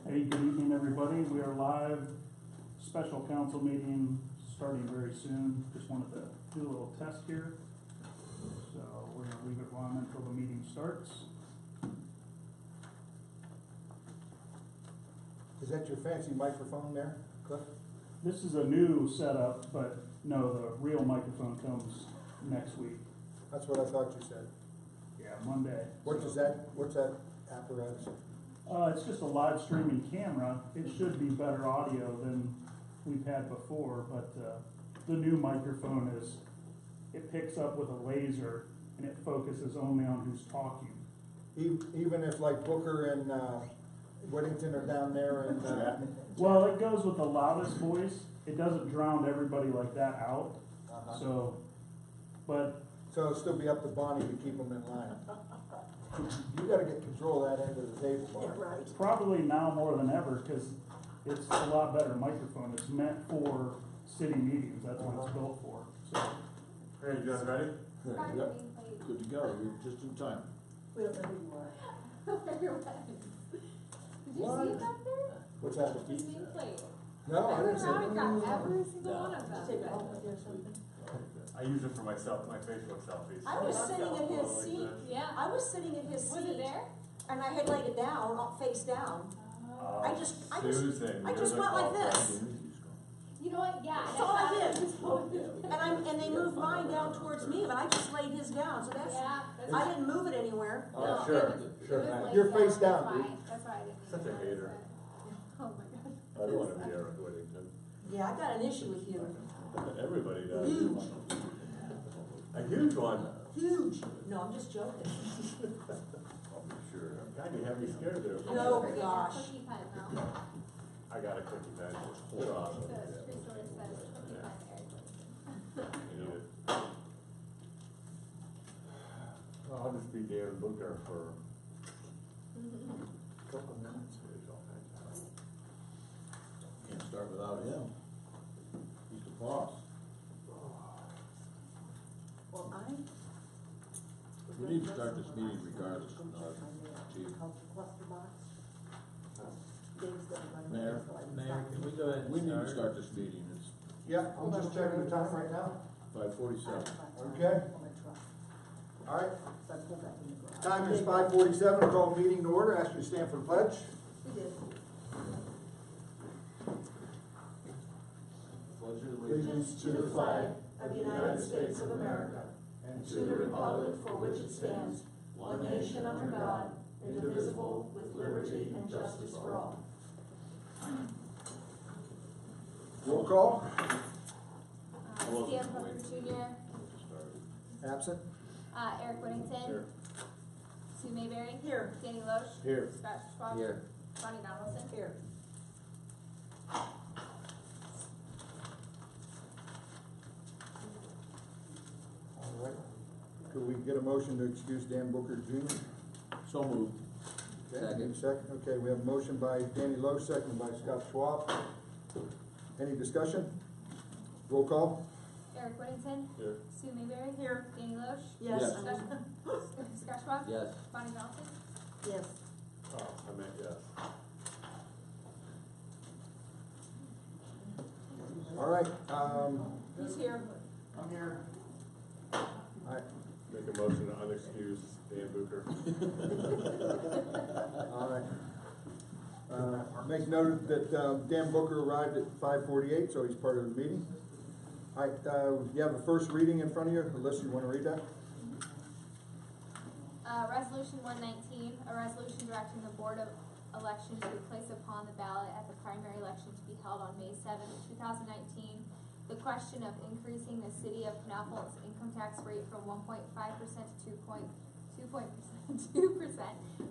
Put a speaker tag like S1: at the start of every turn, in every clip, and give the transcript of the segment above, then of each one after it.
S1: Hey, good evening, everybody. We are live. Special council meeting starting very soon. Just wanted to do a little test here. So we're going to leave it run until the meeting starts.
S2: Is that your fancy microphone there, Cliff?
S1: This is a new setup, but no, the real microphone comes next week.
S2: That's what I thought you said.
S1: Yeah, Monday.
S2: What's that apparatus?
S1: It's just a live streaming camera. It should be better audio than we've had before, but the new microphone it picks up with a laser and it focuses only on who's talking.
S2: Even if like Booker and Whittington are down there and
S1: Well, it goes with the loudest voice. It doesn't drown everybody like that out. So
S2: it'll still be up to Bonnie to keep them in line. You gotta get control of that end of the table, Bonnie.
S3: Yeah, right.
S1: probably now more than ever, because it's a lot better microphone. It's meant for city meetings. That's what it's built for. So,
S4: Hey, you guys ready?
S5: Yep. Good to go. You're just in time.
S3: We don't know who you are.
S5: Did you
S2: What?
S5: see it back there?
S2: What's that?
S5: The nameplate.
S2: No, I didn't say
S5: Every
S2: that.
S5: got every single one of them.
S3: Take it home with you or something.
S4: I use it for myself, my Facebook selfies.
S3: I was sitting in his
S4: Like
S3: seat,
S4: this.
S5: Yeah.
S3: I was sitting in his
S5: Was it
S3: seat,
S5: there?
S3: and I had laid it down, face down.
S4: Oh,
S3: I just
S4: Susan,
S3: went
S4: you're the
S3: like this.
S4: culprit.
S5: You know what? Yeah.
S3: That's all I did.
S5: did.
S3: And they moved mine down towards me, but I just laid his down, so that's,
S5: Yeah. That's
S3: I didn't move it anywhere.
S4: Oh,
S5: No,
S4: sure,
S5: it was,
S4: sure.
S5: It was laid
S2: You're face
S5: that's
S2: down, dude.
S5: why- That's why I didn't.
S4: Such a
S5: even
S4: hater.
S5: notice it. Oh my god.
S4: I don't want to be Eric Whittington.
S3: Yeah, I got an issue with you.
S4: Everybody does.
S3: Huge,
S4: A huge one.
S3: huge. No, I'm just joking.
S4: I'll be sure. God, you have me scared there.
S3: No,
S5: Forget your
S3: gosh.
S5: cookie pen now.
S4: I got a cookie pen. Hold
S5: The
S4: on.
S5: street store says cookie pen, Eric.
S4: You need it. Well, I'll just be Dan Booker for a couple of minutes.
S5: Mm-hmm. Mm-hmm. Mm-hmm. Mm-hmm. Can't start without him. He's the boss.
S3: Well,
S5: We need to start this meeting regardless, Chief. Mayor,
S6: Can we go ahead and
S5: we need to
S6: start?
S5: start this meeting. It's
S2: Yeah, I'm just checking the time right now.
S5: 5:47.
S2: Okay. All right. Time is 5:47. Call meeting to order. Ask you to stand for the pledge.
S3: We did.
S2: Allegiance
S3: To the flag of the United States of America, and to the republic for which it stands, one nation under God, indivisible, with liberty and justice for all.
S2: Roll call.
S5: wasn't
S7: Stan Hooker Jr.,
S2: Absent.
S7: Eric Whittington,
S5: Here.
S7: Sue Mayberry,
S3: Here.
S7: Danny Loesch,
S5: Here.
S7: Scott Schwab,
S5: Here.
S7: Bonnie Donaldson.
S3: Here.
S2: All right. Could we get a motion to excuse Dan Booker Jr.?
S5: So moved.
S2: Okay,
S5: Second.
S2: Second. Okay, we have a motion by Danny Lowe, second by Scott Schwab. Any discussion? Roll call.
S7: Eric Whittington,
S4: Here.
S7: Sue Mayberry,
S3: Here.
S7: Danny Loesch,
S3: Yes.
S5: Yes.
S7: Scott Schwab,
S5: Yes.
S7: Bonnie Donaldson.
S3: Yes.
S4: Oh, I meant yes.
S2: All right,
S3: Who's here?
S1: I'm here.
S2: all right,
S4: Make a motion to unexcuse Dan Booker.
S2: all right. Make note that, Dan Booker arrived at 5:48, so he's part of the meeting. All right, you have the first reading in front of you. Alyssa, you wanna read that?
S7: Resolution 119, a resolution directing the Board of Elections to place upon the ballot at the primary election to be held on May 7th, 2019, the question of increasing the city of Canal Fulton's income tax rate from 1.5% to 2.2%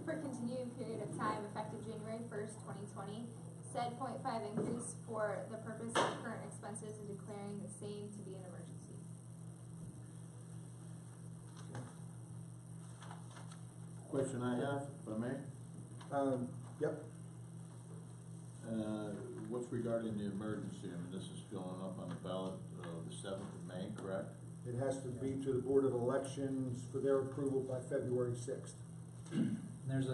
S7: for a continuing period of time effective January 1st, 2020. Said 0.5 increase for the purpose of current expenses and declaring the same to be an emergency.
S5: Question I have, if I may.
S2: Yep.
S5: What's regarding the emergency? I mean, this is going up on the ballot, the 7th of May, correct?
S2: It has to be to the Board of Elections for their approval by February 6th.
S6: There's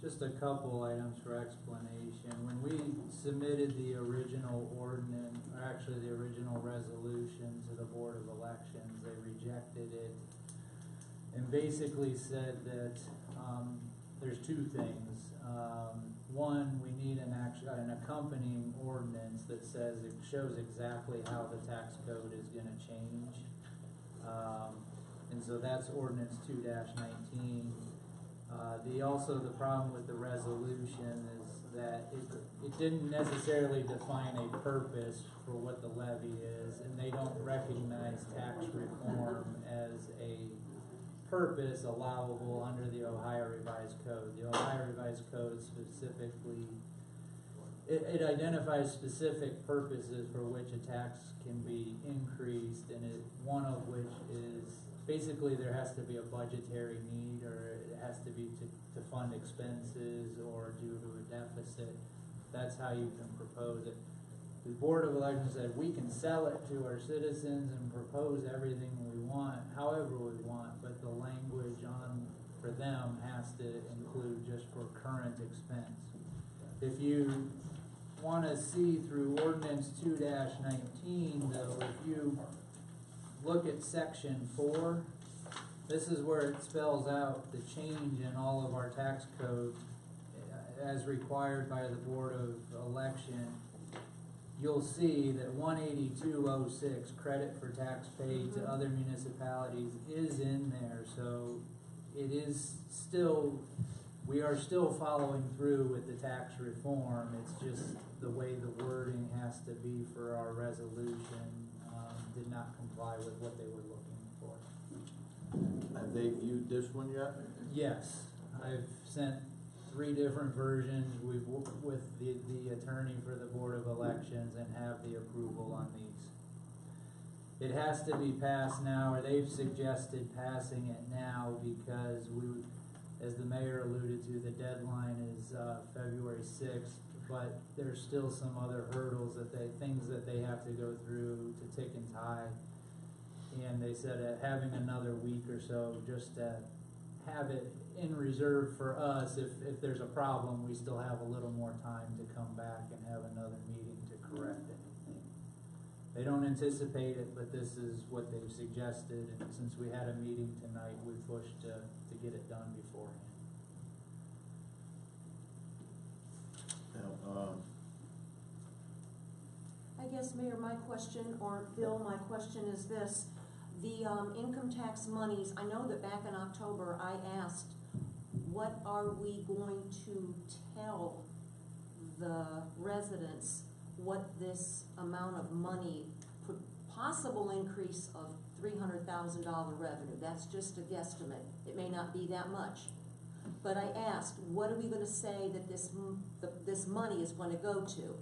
S6: just a couple items for explanation. When we submitted the original ordinance, or actually the original resolution to the Board of Elections, they rejected it and basically said that there's two things. One, we need an accompanying ordinance that says it shows exactly how the tax code is going to change. And so that's ordinance 2-19. The problem with the resolution is that it didn't necessarily define a purpose for what the levy is, and they don't recognize tax reform as a purpose allowable under the Ohio Revised Code. The Ohio Revised Code specifically, it identifies specific purposes for which a tax can be increased, and one of which is basically there has to be a budgetary need, or it has to be to fund expenses or due to a deficit. That's how you can propose it. The Board of Elections said we can sell it to our citizens and propose everything we want, however we want, but the language for them has to include just for current expense. If you want to see through ordinance 2-19, though, if you look at section 4, this is where it spells out the change in all of our tax code as required by the Board of Election. You'll see that 18206, credit for tax paid to other municipalities, is in there. So it is still, we are still following through with the tax reform. It's just the way the wording has to be for our resolution did not comply with what they were looking for.
S5: Have they viewed this one yet?
S6: Yes, I've sent 3 different versions. We've worked with the attorney for the Board of Elections and have the approval on these. It has to be passed now, or they've suggested passing it now because as the mayor alluded to, the deadline is February 6th, but there's still some other hurdles things that they have to go through to tick and tie. And they said having another week or so just to have it in reserve for us, if there's a problem, we still have a little more time to come back and have another meeting to correct anything. They don't anticipate it, but this is what they've suggested, and since we had a meeting tonight, we pushed to get it done beforehand.
S3: I guess, Mayor, my question, or Bill, my question is this. The income tax monies, I know that back in October I asked, what are we going to tell the residents what this amount of money, possible increase of $300,000 revenue, that's just a guesstimate, it may not be that much. But I asked, what are we going to say that this money is going to go to?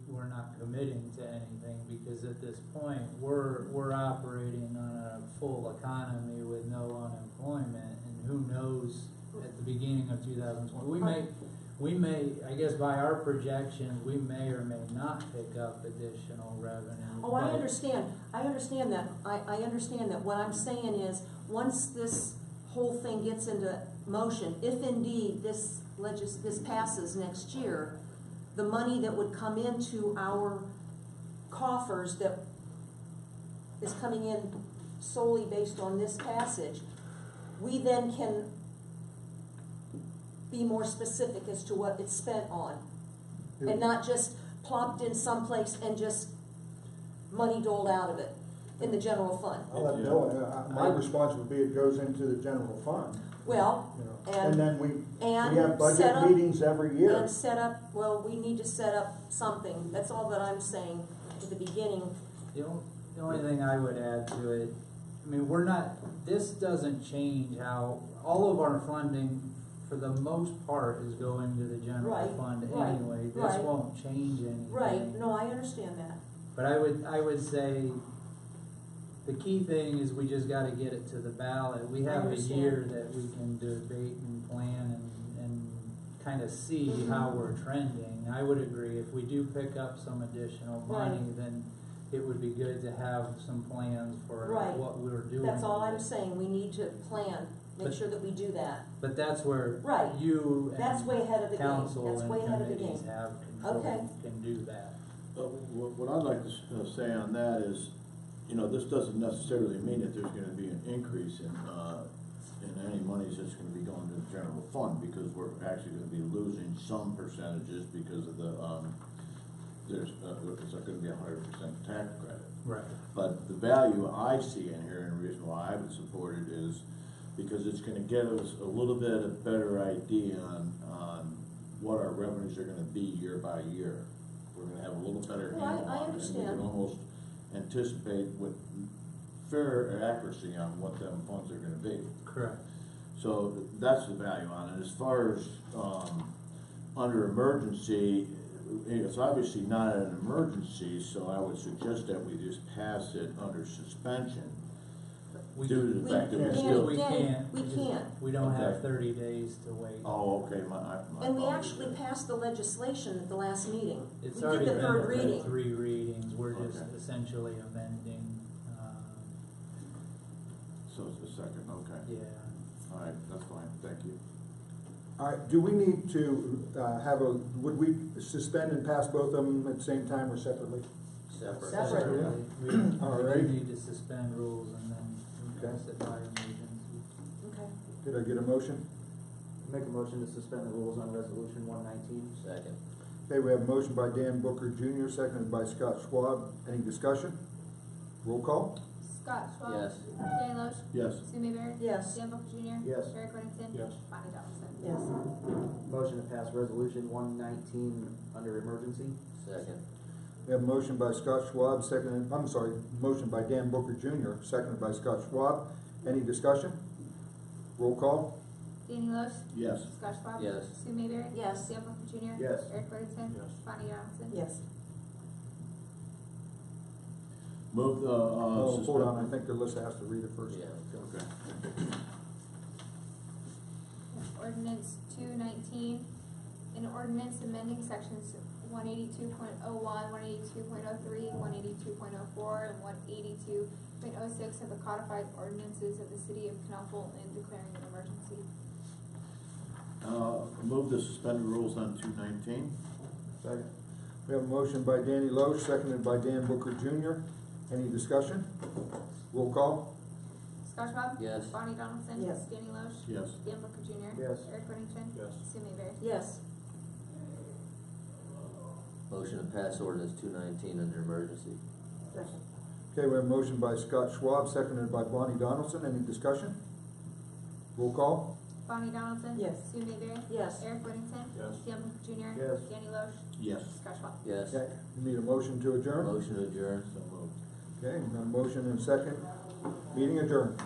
S6: We're not committing to anything because at this point we're operating on a full economy with no unemployment, and who knows at the beginning of 2020 we may I guess by our projections we may or may not pick up additional revenue.
S3: Oh, I understand that. I understand that. What I'm saying is, once this whole thing gets into motion, if indeed this passes next year, the money that would come into our coffers that is coming in solely based on this passage, we then can be more specific as to what it's spent on, and not just plopped in someplace and just money doled out of it in the general fund.
S2: I'll let Bill, my response would be it goes into the general fund.
S3: Well,
S2: You know,
S3: and
S2: then we have
S3: set
S2: budget
S3: up-
S2: meetings every year.
S3: And set up, well, we need to set up something. That's all that I'm saying at the beginning.
S6: The only thing I would add to it, I mean, this doesn't change how all of our funding for the most part is going to the general
S3: Right,
S6: fund
S3: right,
S6: anyway. This
S3: right.
S6: won't change anything.
S3: Right, no, I understand that.
S6: But I would say the key thing is we just gotta get it to the ballot. We have a
S3: understand.
S6: year that we can debate and plan and kind of see how we're trending. I would agree, if we do pick up some additional money,
S3: Right.
S6: then it would be good to have some plans for
S3: Right.
S6: what we're doing.
S3: That's all I'm saying. We need to plan. make sure that we do that.
S6: But that's where
S3: Right.
S6: you
S3: That's way ahead of the
S6: and
S3: game.
S6: council
S3: That's
S6: and
S3: way ahead of the
S6: committees
S3: game.
S6: have control,
S3: Okay.
S6: can do that.
S5: What I'd like to say on that is, you know, this doesn't necessarily mean that there's gonna be an increase in any monies that's gonna be going to the general fund, because we're actually gonna be losing some percentages because of the, there's gonna be 100% tax credit.
S6: Right.
S5: But the value I see in here, and the reason why I would support it is because it's gonna give us a little bit of better idea on what our revenues are gonna be year by year. We're gonna have a little better
S3: Well,
S5: handle
S3: I
S5: on it, and we
S3: understand.
S5: can almost anticipate with fair accuracy on what them funds are gonna be.
S6: Correct.
S5: So that's the value on it. As far as, under emergency, it's obviously not an emergency, so I would suggest that we just pass it under suspension.
S6: We-
S5: Due to the fact that we still.
S6: We can't.
S3: We can't.
S6: We don't have
S5: Okay.
S6: 30 days to wait.
S5: Oh, okay, my
S3: And we
S5: apologies.
S3: actually passed the legislation at the last meeting.
S6: It's
S3: We
S6: already
S3: did the
S6: been
S3: third
S6: through
S3: reading.
S6: 3 readings, we're just
S5: Okay.
S6: essentially amending,
S5: So it's the second, okay.
S6: yeah.
S5: All right, that's fine, thank you.
S2: All right, do we need to, would we suspend and pass both of them at the same time or separately?
S3: Separate.
S6: Separately. We
S2: All
S6: we
S2: right.
S6: do need to suspend rules and then we
S2: Okay.
S6: pass it by emergency.
S3: Okay.
S2: Did I get a motion?
S8: Make a motion to suspend the rules on resolution 119.
S4: Second.
S2: Okay, we have a motion by Dan Booker Jr., seconded by Scott Schwab. Any discussion? Roll call?
S7: Scott Schwab.
S4: Yes.
S7: Danny Loesch.
S5: Yes.
S7: Sue Mayberry.
S3: Yes.
S7: Dan Booker Jr.
S8: Yes.
S7: Eric Whittington.
S2: Yes.
S7: Bonnie Donnelson.
S3: Yes.
S8: Motion to pass resolution 119 under emergency.
S4: Second.
S2: We have a motion by Scott Schwab, motion by Dan Booker Jr., seconded by Scott Schwab. Any discussion? Roll call?
S7: Danny Loesch.
S5: Yes.
S7: Scott Schwab.
S4: Yes.
S7: Sue Mayberry.
S3: Yes.
S7: Dan Booker Jr.
S8: Yes.
S7: Eric Whittington.
S2: Yes.
S7: Bonnie Donnelson.
S3: Yes.
S5: Move the,
S2: Oh, hold on, I
S5: suspend.
S2: think Alyssa has to read it first.
S4: Yeah.
S5: Okay.
S7: Ordinance 219, an ordinance amending sections 182.01, 182.03, 182.04, and 182.06 of the codified ordinances of the city of Canal Fulton and declaring an emergency.
S5: Move the suspended rules on 219.
S2: Second. We have a motion by Danny Loesch, seconded by Dan Booker Jr. Any discussion? Roll call?
S7: Scott Schwab.
S4: Yes.
S7: Bonnie Donnelson.
S3: Yes.
S7: Danny Loesch.
S5: Yes.
S7: Dan Booker Jr.
S8: Yes.
S7: Eric Whittington.
S2: Yes.
S7: Sue Mayberry.
S3: Yes.
S4: Motion to pass ordinance 219 under emergency.
S3: Second.
S2: Okay, we have a motion by Scott Schwab, seconded by Bonnie Donaldson. Any discussion? Roll call?
S7: Bonnie Donnelson.
S3: Yes.
S7: Sue Mayberry.
S3: Yes.
S7: Eric Whittington.
S2: Yes.
S7: Dan Booker Jr.
S2: Yes.
S7: Danny Loesch.
S5: Yes.
S7: Scott Schwab.
S4: Yes.
S2: Okay, you need a motion to adjourn?
S4: Motion to adjourn.
S5: So moved.
S2: Okay, a motion and second. Meeting adjourned.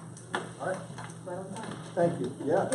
S2: All right,
S3: Right on time.
S2: thank you. Yeah.